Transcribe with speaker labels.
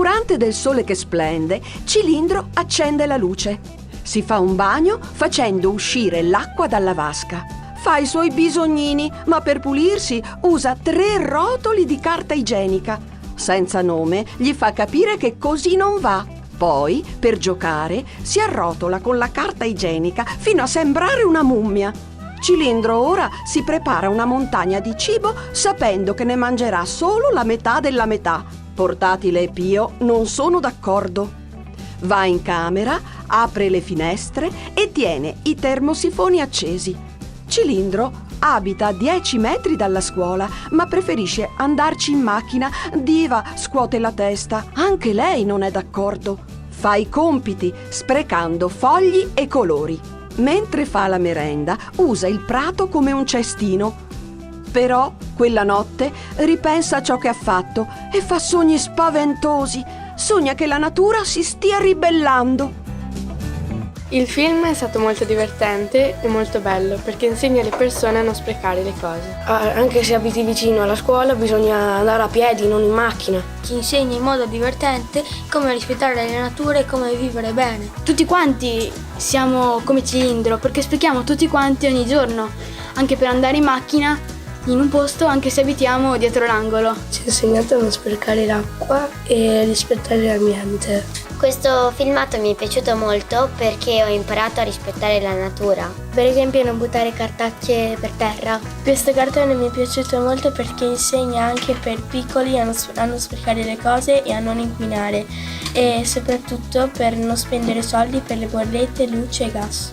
Speaker 1: Nell'oscurante del sole che splende, Cilindro accende la luce. Si fa un bagno facendo uscire l'acqua dalla vasca. Fa i suoi bisognini, ma per pulirsi usa 3 rotoli di carta igienica. Senza nome gli fa capire che così non va. Poi, per giocare, si arrotola con la carta igienica fino a sembrare una mummia. Cilindro ora si prepara una montagna di cibo sapendo che ne mangerà solo la metà della metà. Portatile e Pio non sono d'accordo. Va in camera, apre le finestre e tiene i termosifoni accesi. Cilindro abita a 10 metri dalla scuola, ma preferisce andarci in macchina. Diva scuote la testa, anche lei non è d'accordo. Fa i compiti, sprecando fogli e colori. Mentre fa la merenda, usa il prato come un cestino. Però, quella notte, ripensa a ciò che ha fatto e fa sogni spaventosi. Sogna che la natura si stia ribellando.
Speaker 2: Il film è stato molto divertente e molto bello perché insegna alle persone a non sprecare le cose.
Speaker 3: Anche se abiti vicino alla scuola bisogna andare a piedi, non in macchina.
Speaker 4: Ci insegna in modo divertente come rispettare la natura e come vivere bene.
Speaker 5: Tutti quanti siamo come Cilindro perché sprechiamo tutti quanti ogni giorno, anche per andare in macchina in un posto anche se abitiamo dietro l'angolo.
Speaker 3: Ci ha insegnato a non sprecare l'acqua e a rispettare l'ambiente.
Speaker 6: Questo filmato mi è piaciuto molto perché ho imparato a rispettare la natura.
Speaker 4: Per esempio non buttare cartacce per terra.
Speaker 7: Questo cartone mi è piaciuto molto perché insegna anche per piccoli a non sprecare le cose e a non inquinare e soprattutto per non spendere soldi per le bollette, luce e gas.